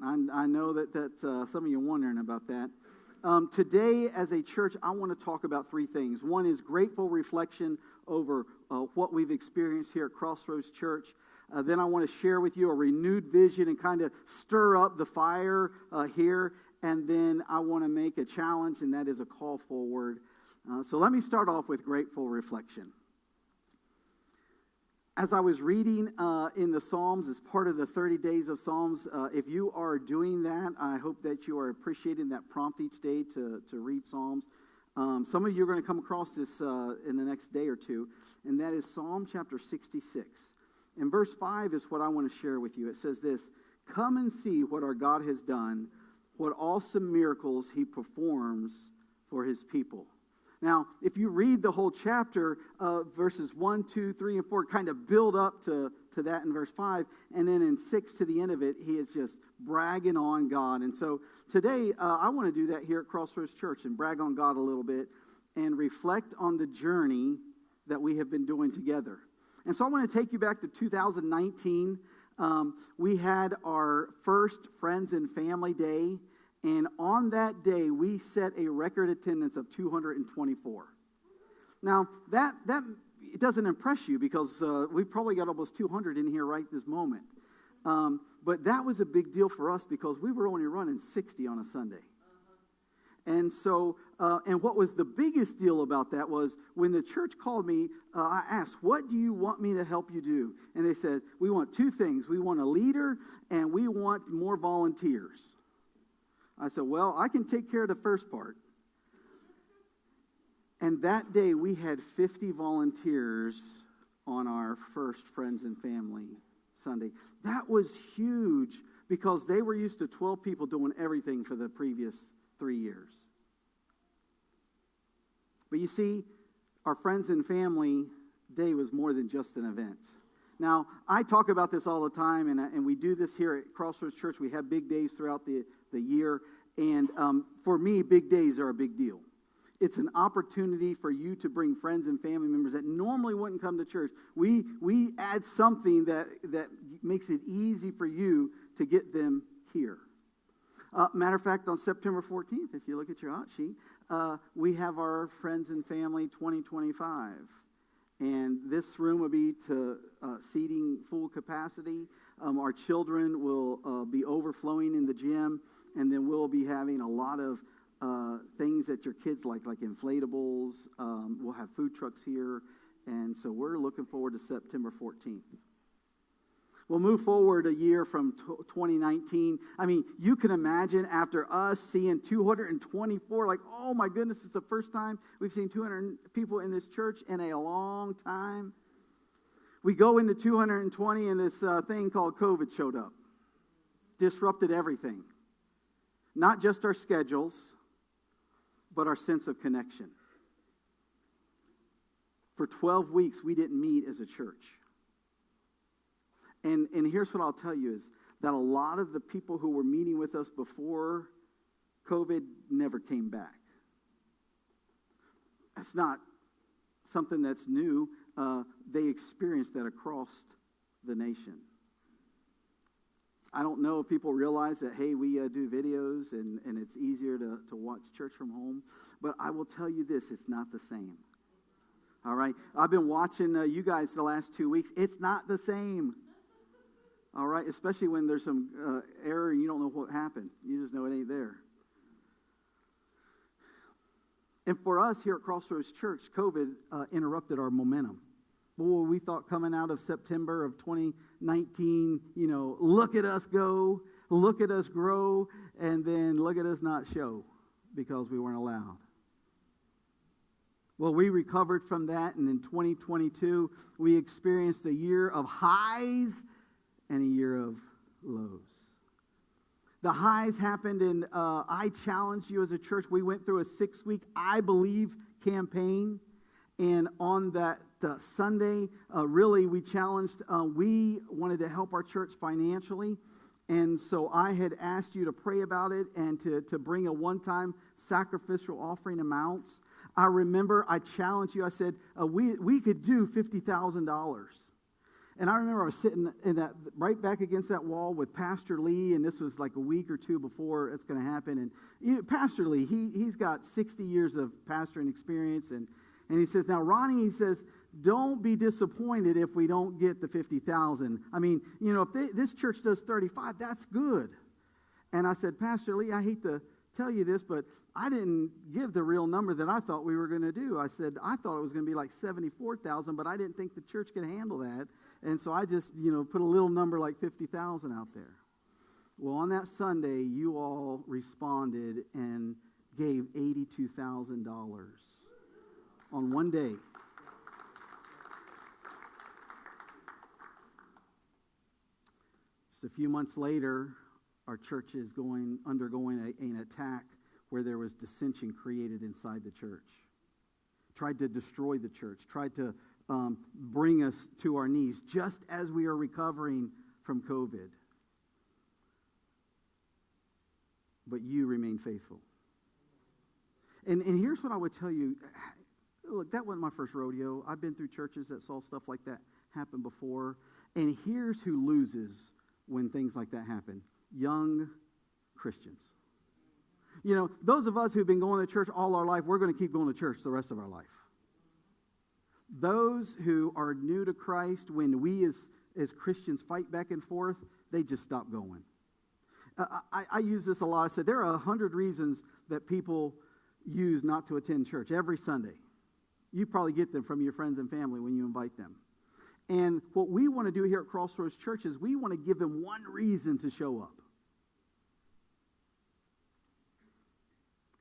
right? I know that some of you are wondering about that. Today, as a church, I want to talk about three things. One is grateful reflection over what we've experienced here at Crossroads Church. Then I want to share with you a renewed vision and kind of stir up the fire here. And then I want to make a challenge, and that is a call forward. So let me start off with grateful reflection. As I was reading in the Psalms as part of the 30 days of Psalms, if you are doing that, I hope that you are appreciating that prompt each day to read Psalms. Some of you are going to come across this in the next day or two, and that is Psalm chapter 66. And verse 5 is what I want to share with you. It says this: "Come and see what our God has done, what awesome miracles he performs for his people." Now, if you read the whole chapter, verses 1, 2, 3, and 4 kind of build up to that in verse 5. And then in 6 to the end of it, he is just bragging on God. And so today, I want to do that here at Crossroads Church and brag on God a little bit and reflect on the journey that we have been doing together. And so I want to take you back to 2019. We had our first Friends and Family Day. And on that day, we set a record attendance of 224. Now, that it doesn't impress you because we've probably got almost 200 in here right this moment. But that was a big deal for us because we were only running 60 on a Sunday. And so, and what was the biggest deal about that was when the church called me, I asked, "What do you want me to help you do?" And they said, "We want two things. We want a leader and we want more volunteers." I said, "Well, I can take care of the first part." And that day, we had 50 volunteers on our first Friends and Family Sunday. That was huge because they were used to 12 people doing everything for the previous 3 years. But you see, our Friends and Family Day was more than just an event. Now, I talk about this all the time, and we do this here at Crossroads Church. We have big days throughout the year, and for me, big days are a big deal. It's an opportunity for you to bring friends and family members that normally wouldn't come to church. We add something that makes it easy for you to get them here. Matter of fact, on September 14th, if you look at your hot sheet, we have our Friends and Family 2025. And this room will be to seating full capacity. Our children will be overflowing in the gym. And then we'll be having a lot of things that your kids like inflatables. We'll have food trucks here. And so we're looking forward to September 14th. We'll move forward a year from 2019. I mean, you can imagine after us seeing 224, like, oh my goodness, it's the first time we've seen 200 people in this church in a long time. We go into 220 and this thing called COVID showed up. Disrupted everything. Not just our schedules, but our sense of connection. For 12 weeks, we didn't meet as a church. And here's what I'll tell you is that a lot of the people who were meeting with us before COVID never came back. That's not something that's new. They experienced that across the nation. I don't know if people realize that, hey, we do videos and it's easier to watch church from home. But I will tell you this, it's not the same. All right? I've been watching you guys the last 2 weeks. It's not the same. All right, especially when there's some error and you don't know what happened. You just know it ain't there. And for us here at Crossroads Church, COVID interrupted our momentum. Boy, we thought coming out of September of 2019, look at us go, look at us grow, and then look at us not show because we weren't allowed. Well, we recovered from that, and in 2022, we experienced a year of highs and a year of lows. The highs happened and I challenged you as a church. We went through a 6-week I Believe campaign. And on that Sunday, really we challenged, we wanted to help our church financially. And so I had asked you to pray about it and to bring a one-time sacrificial offering amounts. I remember I challenged you. I said, we could do $50,000. And I remember I was sitting in that right back against that wall with Pastor Lee, and this was like a week or two before it's going to happen. And Pastor Lee, he's got 60 years of pastoring experience, and he says, now Ronnie, he says, don't be disappointed if we don't get the 50,000. I mean, if this church does 35, that's good. And I said, Pastor Lee, I hate to tell you this, but I didn't give the real number that I thought we were going to do. I said, I thought it was going to be like 74,000, but I didn't think the church could handle that. And so I just, put a little number like 50,000 out there. Well, on that Sunday, you all responded and gave $82,000 on one day. Just a few months later, our church is undergoing an attack where there was dissension created inside the church. Tried to destroy the church, tried to bring us to our knees just as we are recovering from COVID. But you remain faithful. And here's what I would tell you. Look, that wasn't my first rodeo. I've been through churches that saw stuff like that happen before. And here's who loses when things like that happen. Young Christians. Those of us who've been going to church all our life, we're going to keep going to church the rest of our life. Those who are new to Christ, when we as Christians fight back and forth, they just stop going. I use this a lot. I said there are 100 reasons that people use not to attend church every Sunday. You probably get them from your friends and family when you invite them. And what we want to do here at Crossroads Church is we want to give them one reason to show up.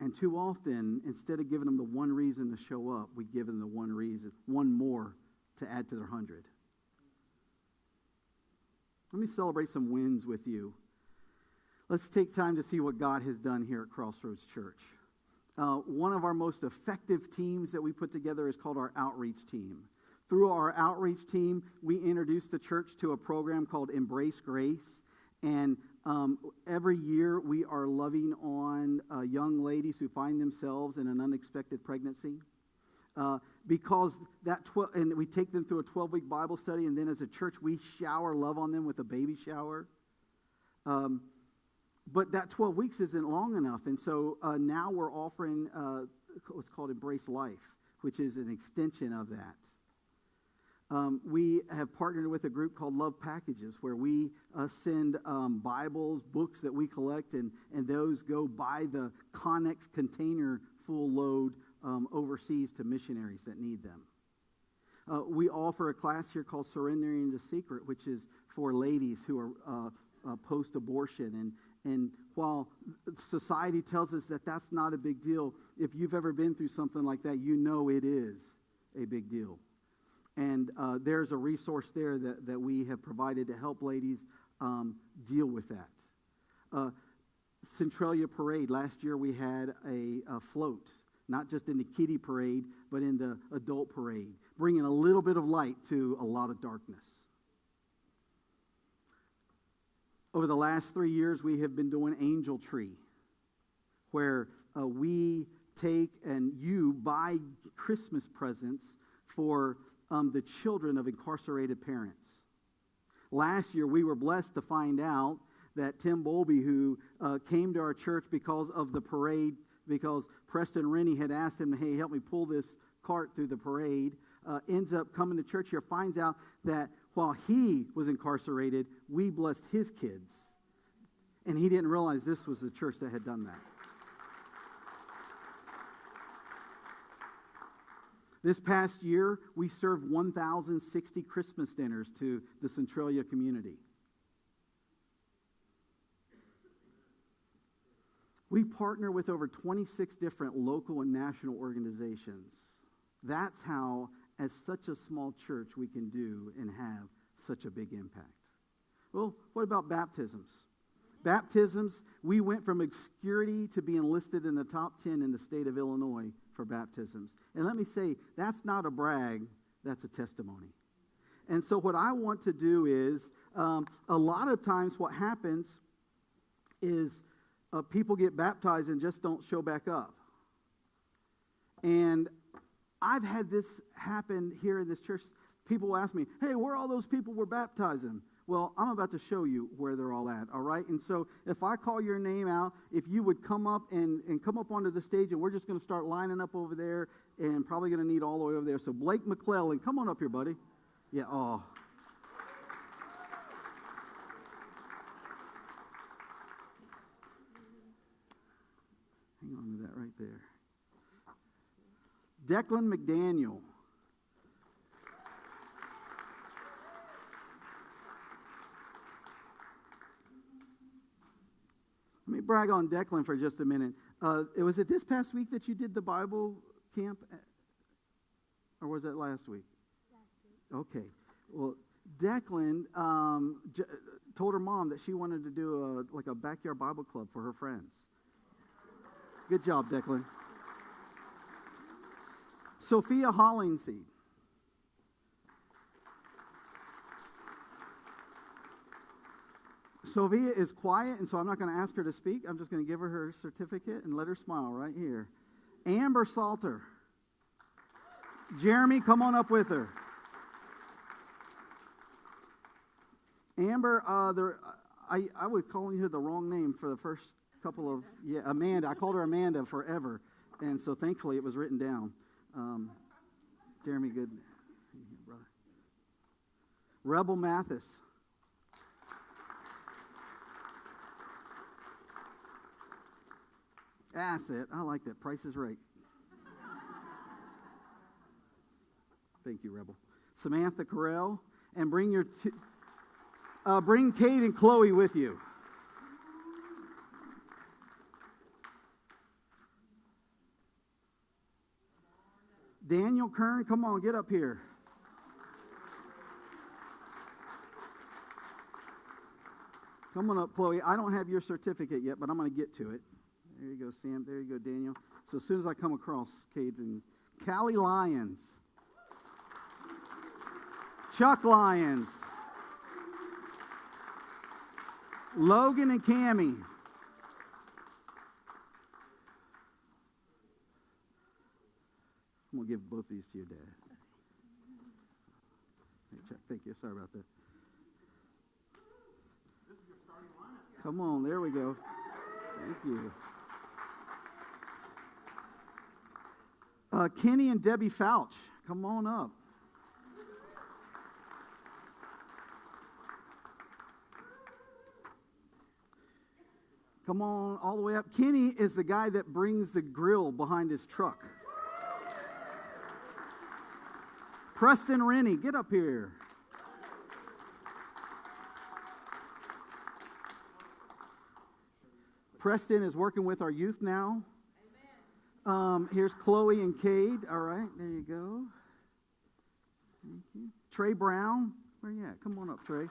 And too often, instead of giving them the one reason to show up, we give them the one reason, one more to add to their 100. Let me celebrate some wins with you. Let's take time to see what God has done here at Crossroads Church. One of our most effective teams that we put together is called our outreach team. Through our outreach team, we introduced the church to a program called Embrace Grace. And every year we are loving on young ladies who find themselves in an unexpected pregnancy. Because and we take them through a 12-week Bible study, and then as a church we love on them with a baby shower. But that 12 weeks isn't long enough, and so now we're offering what's called Embrace Life, which is an extension of that. We have partnered with a group called Love Packages, where we send Bibles, books that we collect, and those go by the Connex container full load overseas to missionaries that need them. We offer a class here called Surrendering the Secret, which is for ladies who are post-abortion. And while society tells us that that's not a big deal, if you've ever been through something like that, you know it is a big deal. And there's a resource there that we have provided to help ladies deal with that. Centralia Parade, last year we had a float, not just in the kiddie parade, but in the adult parade, bringing a little bit of light to a lot of darkness. Over the last 3 years, we have been doing Angel Tree, where we take and you buy Christmas presents for the children of incarcerated parents. Last year, we were blessed to find out that Tim Bowlby, who came to our church because of the parade, because Preston Rennie had asked him, hey, help me pull this cart through the parade, ends up coming to church here, finds out that while he was incarcerated, we blessed his kids. And he didn't realize this was the church that had done that. This past year, we served 1,060 Christmas dinners to the Centralia community. We partner with over 26 different local and national organizations. That's how, as such a small church, we can do and have such a big impact. Well, what about baptisms? Baptisms, we went from obscurity to being listed in the top 10 in the state of Illinois for baptisms. And let me say, that's not a brag, that's a testimony. And so what I want to do is, a lot of times what happens is people get baptized and just don't show back up. And I've had this happen here in this church. People ask me, hey, where are all those people we're baptizing? Well, I'm about to show you where they're all at, all right? And so if I call your name out, if you would come up and come up onto the stage, and we're just going to start lining up over there, and probably going to need all the way over there. So Blake McClellan, come on up here, buddy. Yeah, oh. Hang on to that right there. Declan McDaniel. Let me brag on Declan for just a minute. Was it this past week that you did the Bible camp? Or was that last week? Last week. Okay. Well, Declan told her mom that she wanted to do a backyard Bible club for her friends. Good job, Declan. Sophia Hollingsey. Sophia is quiet, and so I'm not going to ask her to speak. I'm just going to give her her certificate and let her smile right here. Amber Salter. Jeremy, come on up with her. Amber, I was calling her the wrong name for the first couple of, Amanda. I called her Amanda forever, and so thankfully it was written down. Jeremy, good, brother. Rebel Mathis. That's it. I like that. Price is right. Thank you, Rebel. Samantha Carell. And bring Kate and Chloe with you. Daniel Kern, come on, get up here. Come on up, Chloe. I don't have your certificate yet, but I'm going to get to it. There you go, Sam. There you go, Daniel. So as soon as I come across Cade and Callie Lyons. Chuck Lyons. Logan and Cammie. I'm going to give both these to your dad. Hey, Chuck, thank you. Sorry about that. Come on, there we go. Thank you. Kenny and Debbie Fouch, come on up. Come on all the way up. Kenny is the guy that brings the grill behind his truck. Preston Rennie, get up here. Preston is working with our youth now. Here's Chloe and Cade. All right, there you go. Thank you. Trey Brown, where you at? Come on up, Trey.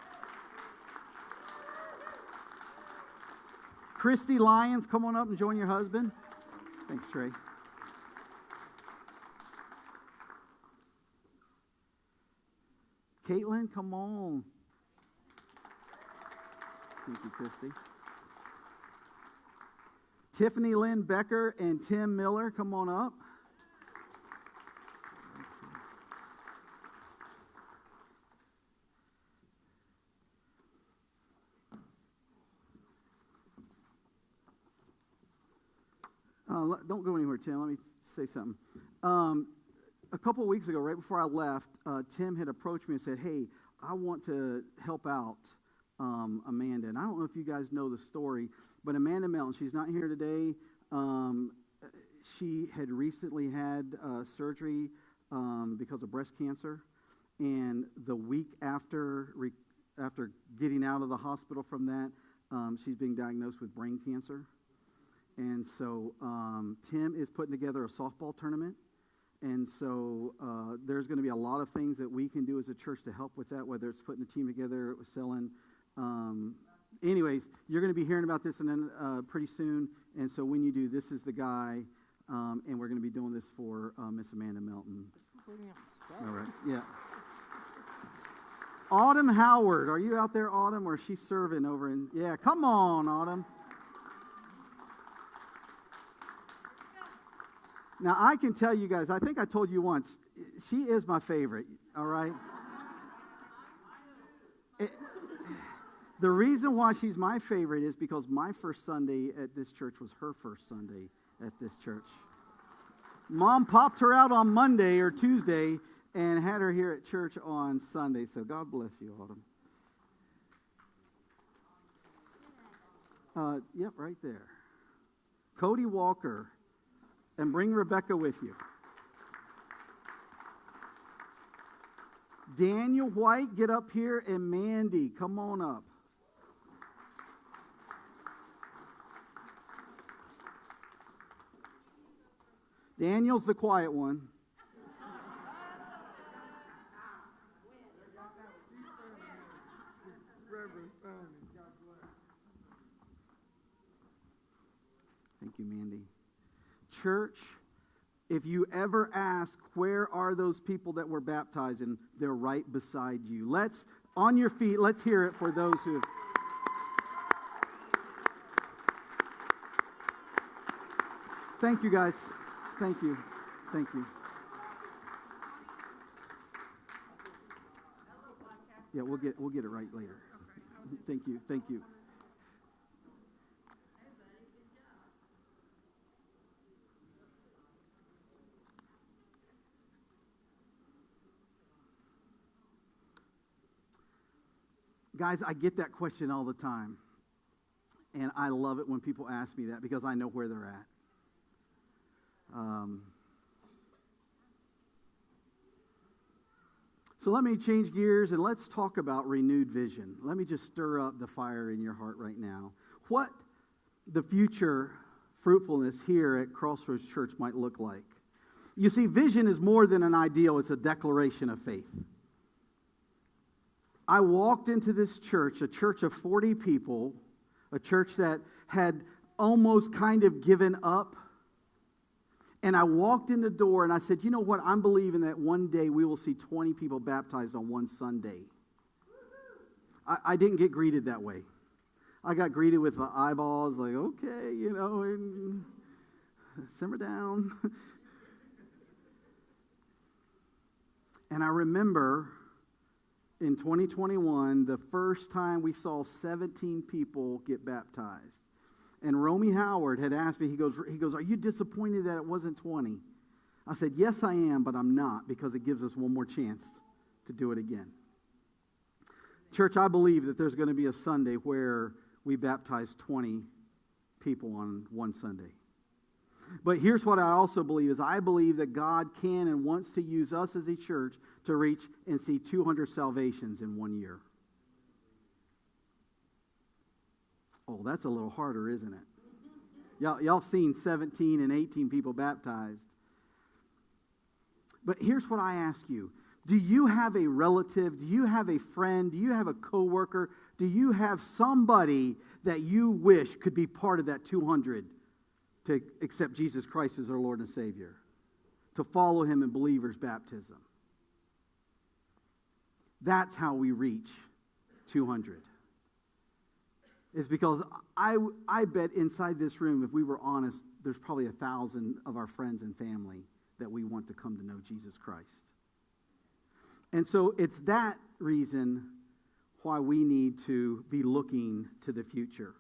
Christy Lyons, come on up and join your husband. Thanks, Trey. Caitlin, come on. Thank you, Christy. Tiffany Lynn Becker and Tim Miller, come on up. Don't go anywhere, Tim. Let me say something. A couple of weeks ago, right before I left, Tim had approached me and said, hey, I want to help out Amanda. And I don't know if you guys know the story, but Amanda Melton, she's not here today. She had recently had surgery because of breast cancer. And the week after getting out of the hospital from that, she's being diagnosed with brain cancer. And so Tim is putting together a softball tournament. And so there's going to be a lot of things that we can do as a church to help with that, whether it's putting a team together, selling. Anyways, you're going to be hearing about this pretty soon. And so when you do, this is the guy. And we're going to be doing this for Miss Amanda Melton. All right, yeah. Autumn Howard. Are you out there, Autumn, or is she serving over in... Yeah, come on, Autumn. Now, I can tell you guys, I think I told you once, she is my favorite, all right? The reason why she's my favorite is because my first Sunday at this church was her first Sunday at this church. Mom popped her out on Monday or Tuesday and had her here at church on Sunday. So God bless you, Autumn. Yep, right there. Cody Walker. And bring Rebecca with you. Daniel White, get up here. And Mandy, come on up. Daniel's the quiet one. Thank you, Mandy. Church, if you ever ask, where are those people that were baptized? And they're right beside you. On your feet, let's hear it for those who have. Thank you, guys. Thank you. Thank you. Yeah, we'll get it right later. Thank you. Thank you. Guys, I get that question all the time. And I love it when people ask me that because I know where they're at. So let me change gears and let's talk about renewed vision. Let me just stir up the fire in your heart right now. What the future fruitfulness here at Crossroads Church might look like. You see, vision is more than an ideal, it's a declaration of faith. I walked into this church, a church of 40 people, a church that had almost kind of given up. And I walked in the door and I said, you know what? I'm believing that one day we will see 20 people baptized on one Sunday. I didn't get greeted that way. I got greeted with the eyeballs like, okay, and simmer down. And I remember in 2021, the first time we saw 17 people get baptized. And Romy Howard had asked me, he goes, are you disappointed that it wasn't 20? I said, yes, I am, but I'm not, because it gives us one more chance to do it again. Church, I believe that there's going to be a Sunday where we baptize 20 people on one Sunday. But here's what I also believe is I believe that God can and wants to use us as a church to reach and see 200 salvations in 1 year. Oh, that's a little harder, isn't it? Y'all seen 17 and 18 people baptized. But here's what I ask you. Do you have a relative? Do you have a friend? Do you have a coworker? Do you have somebody that you wish could be part of that 200 to accept Jesus Christ as our Lord and Savior? To follow Him in believer's baptism? That's how we reach 200. Is because I bet inside this room, if we were honest, there's probably 1,000 of our friends and family that we want to come to know Jesus Christ. And so it's that reason why we need to be looking to the future.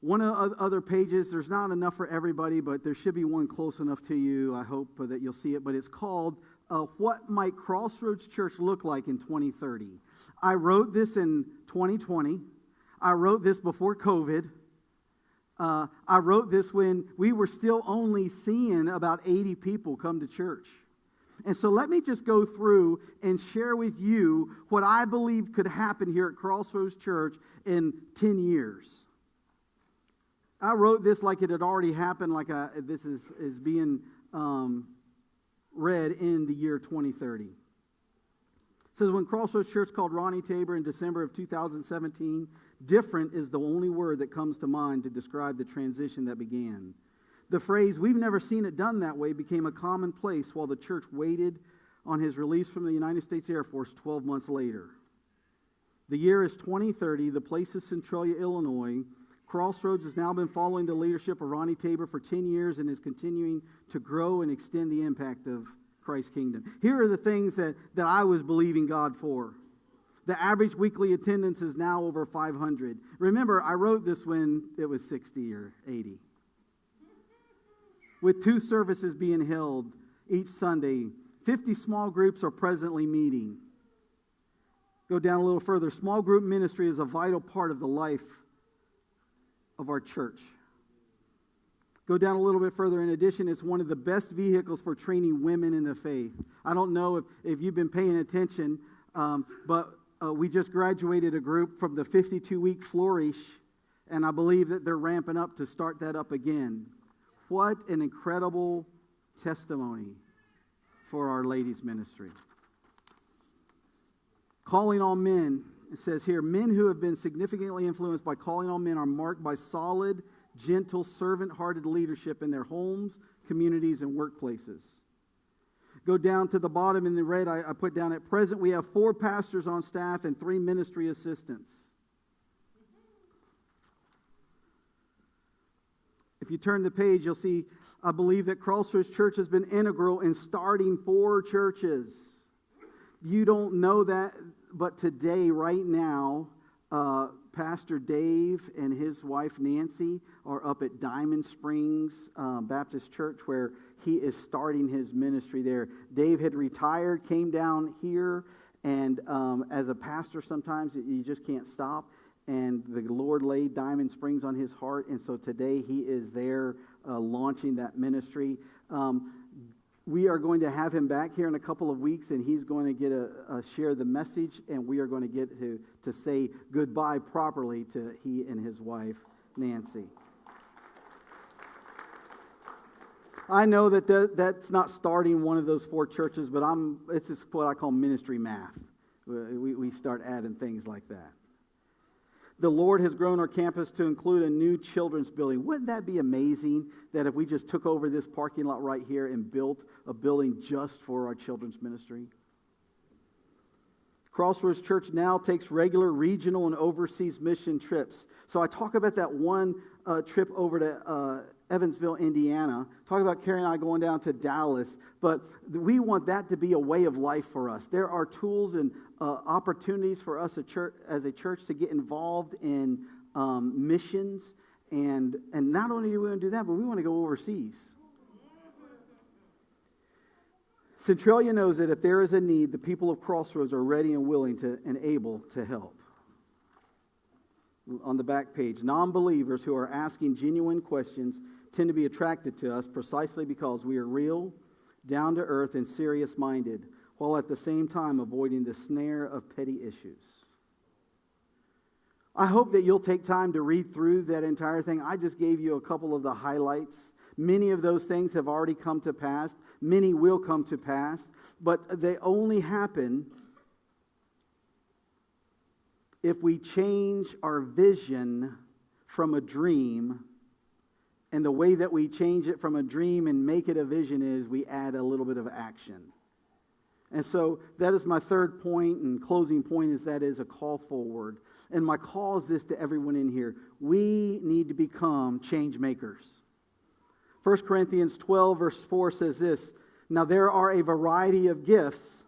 One of the other pages, there's not enough for everybody, but there should be one close enough to you. I hope that you'll see it. But it's called, What Might Crossroads Church Look Like in 2030? I wrote this in 2020. I wrote this before COVID. I wrote this when we were still only seeing about 80 people come to church. And so let me just go through and share with you what I believe could happen here at Crossroads Church in 10 years. I wrote this like it had already happened, like this is being read in the year 2030. It says, when Crossroads Church called Ronnie Tabor in December of 2017, different is the only word that comes to mind to describe the transition that began. The phrase, we've never seen it done that way, became a commonplace while the church waited on his release from the United States Air Force 12 months later. The year is 2030. The place is Centralia, Illinois. Crossroads has now been following the leadership of Ronnie Tabor for 10 years and is continuing to grow and extend the impact of Christ's kingdom. Here are the things that I was believing God for. The average weekly attendance is now over 500. Remember, I wrote this when it was 60 or 80. With 2 services being held each Sunday, 50 small groups are presently meeting. Go down a little further. Small group ministry is a vital part of the life of our church. Go down a little bit further. In addition, it's one of the best vehicles for training women in the faith. I don't know if you've been paying attention, but we just graduated a group from the 52-week Flourish, and I believe that they're ramping up to start that up again. What an incredible testimony for our ladies' ministry. Calling all men, it says here, men who have been significantly influenced by calling all men are marked by solid, gentle, servant-hearted leadership in their homes, communities, and workplaces. Go down to the bottom in the red, I put down at present, we have 4 pastors on staff and 3 ministry assistants. If you turn the page, you'll see, I believe that Crossroads Church has been integral in starting 4 churches. You don't know that, but today, right now, Pastor Dave and his wife Nancy are up at Diamond Springs Baptist Church, where he is starting his ministry there. Dave had retired, came down here, and as a pastor sometimes you just can't stop. And the Lord laid Diamond Springs on his heart, and so today he is there launching that ministry. We are going to have him back here in a couple of weeks, and he's going to get share the message, and we are going to get to say goodbye properly to he and his wife, Nancy. I know that's not starting one of those 4 churches, but it's just what I call ministry math. We start adding things like that. The Lord has grown our campus to include a new children's building. Wouldn't that be amazing that if we just took over this parking lot right here and built a building just for our children's ministry? Crossroads Church now takes regular regional and overseas mission trips. So I talk about that one trip over to Evansville, Indiana. Talk about Carrie and I going down to Dallas. But we want that to be a way of life for us. There are tools and opportunities for us as a church to get involved in missions. And not only do we want to do that, but we want to go overseas. Centralia knows that if there is a need, the people of Crossroads are ready and willing to and able to help. On the back page, non-believers who are asking genuine questions tend to be attracted to us precisely because we are real, down-to-earth, and serious-minded, while at the same time avoiding the snare of petty issues. I hope that you'll take time to read through that entire thing. I just gave you a couple of the highlights. Many of those things have already come to pass. Many will come to pass. But they only happen if we change our vision from a dream. And the way that we change it from a dream and make it a vision is we add a little bit of action. And so that is my third point and closing point, is that is a call forward. And my call is this to everyone in here. We need to become change makers. 1 Corinthians 12 verse 4 says this, "Now there are a variety of gifts,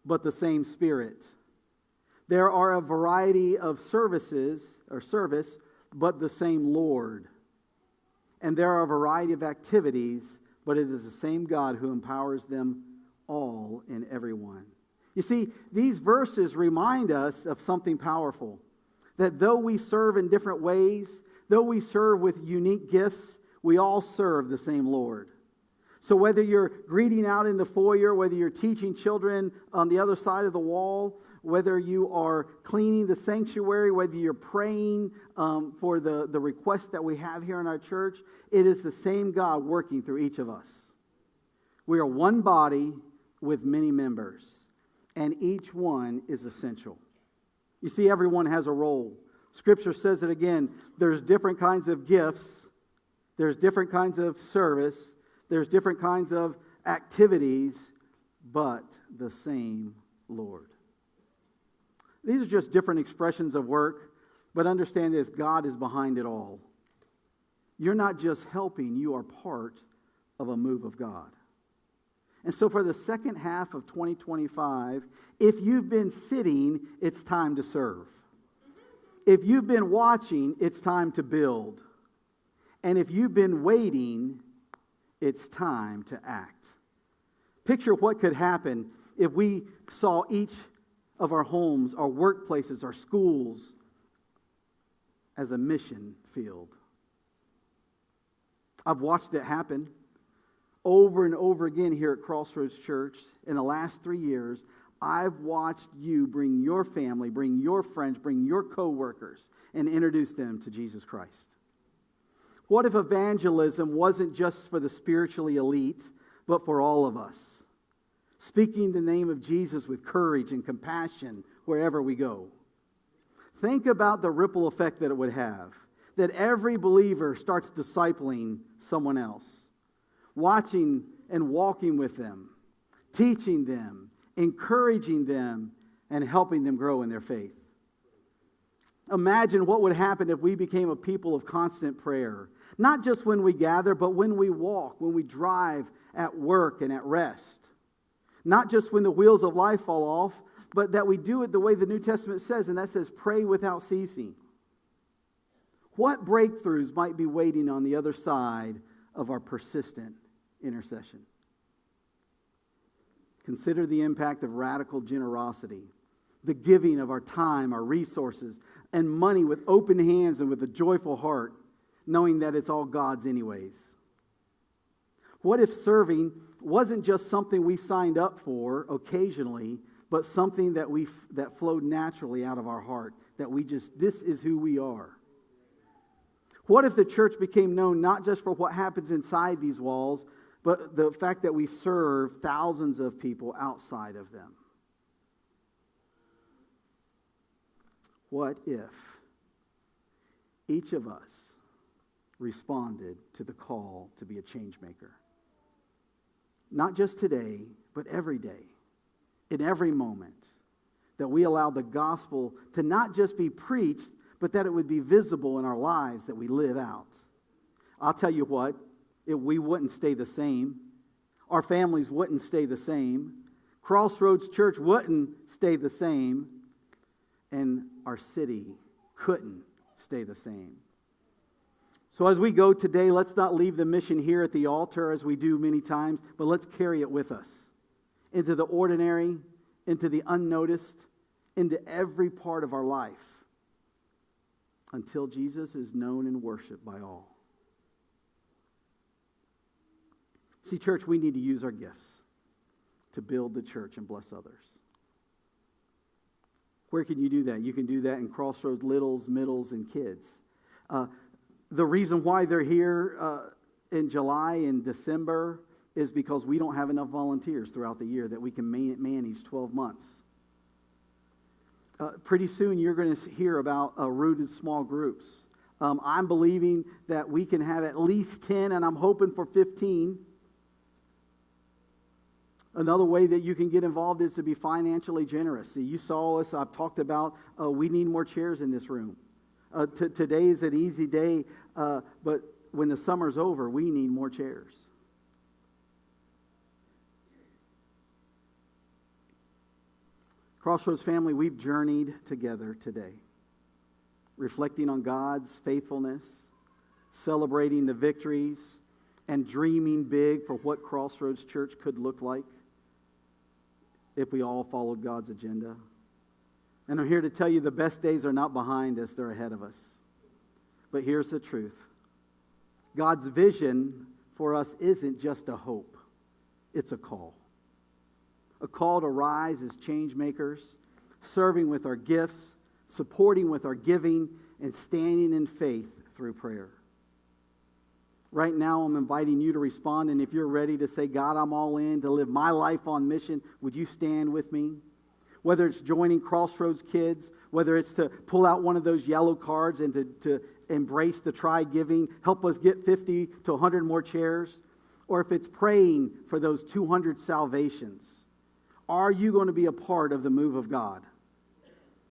but the same Spirit. There are a variety of service, but the same Lord. And there are a variety of activities, but it is the same God who empowers them all in everyone." You see, these verses remind us of something powerful. That though we serve in different ways, though we serve with unique gifts, we all serve the same Lord. So whether you're greeting out in the foyer, whether you're teaching children on the other side of the wall, whether you are cleaning the sanctuary, whether you're praying for the requests that we have here in our church, it is the same God working through each of us. We are one body with many members, and each one is essential. You see, everyone has a role. Scripture says it again. There's different kinds of gifts. There's different kinds of service. There's different kinds of activities, but the same Lord. These are just different expressions of work, but understand this, God is behind it all. You're not just helping, you are part of a move of God. And so for the second half of 2025, if you've been sitting, it's time to serve. If you've been watching, it's time to build. And if you've been waiting, it's time to act. Picture what could happen if we saw each of our homes, our workplaces, our schools as a mission field. I've watched it happen over and over again here at Crossroads Church. In the last 3 years, I've watched you bring your family, bring your friends, bring your coworkers, and introduce them to Jesus Christ. What if evangelism wasn't just for the spiritually elite, but for all of us? Speaking the name of Jesus with courage and compassion wherever we go. Think about the ripple effect that it would have. That every believer starts discipling someone else. Watching and walking with them. Teaching them. Encouraging them. And helping them grow in their faith. Imagine what would happen if we became a people of constant prayer. Not just when we gather, but when we walk, when we drive, at work, and at rest. Not just when the wheels of life fall off, but that we do it the way the New Testament says, and that says pray without ceasing. What breakthroughs might be waiting on the other side of our persistent intercession? Consider the impact of radical generosity, the giving of our time, our resources, and money with open hands and with a joyful heart, knowing that it's all God's anyways. What if serving wasn't just something we signed up for occasionally, but something that flowed naturally out of our heart, that this is who we are? What if the church became known not just for what happens inside these walls, but the fact that we serve thousands of people outside of them? What if each of us responded to the call to be a change maker? Not just today, but every day, in every moment, that we allow the gospel to not just be preached, but that it would be visible in our lives that we live out. I'll tell you what, we wouldn't stay the same. Our families wouldn't stay the same. Crossroads Church wouldn't stay the same. And our city couldn't stay the same. So as we go today, let's not leave the mission here at the altar as we do many times, but let's carry it with us into the ordinary, into the unnoticed, into every part of our life until Jesus is known and worshiped by all. See, church, we need to use our gifts to build the church and bless others. Where can you do that? You can do that in Crossroads Littles, Middles, and Kids. The reason why they're here in July and December is because we don't have enough volunteers throughout the year that we can manage 12 months. Pretty soon you're going to hear about rooted small groups. I'm believing that we can have at least 10, and I'm hoping for 15. Another way that you can get involved is to be financially generous. See, you saw us, I've talked about, we need more chairs in this room. Today is an easy day, but when the summer's over, we need more chairs. Crossroads family, we've journeyed together today, reflecting on God's faithfulness, celebrating the victories, and dreaming big for what Crossroads Church could look like if we all followed God's agenda. And I'm here to tell you the best days are not behind us, they're ahead of us. But here's the truth. God's vision for us isn't just a hope, it's a call. A call to rise as change makers, serving with our gifts, supporting with our giving, and standing in faith through prayer. Right now, I'm inviting you to respond, and if you're ready to say, God, I'm all in to live my life on mission, would you stand with me? Whether it's joining Crossroads Kids, whether it's to pull out one of those yellow cards and to embrace the try giving, help us get 50 to 100 more chairs, or if it's praying for those 200 salvations, are you going to be a part of the move of God?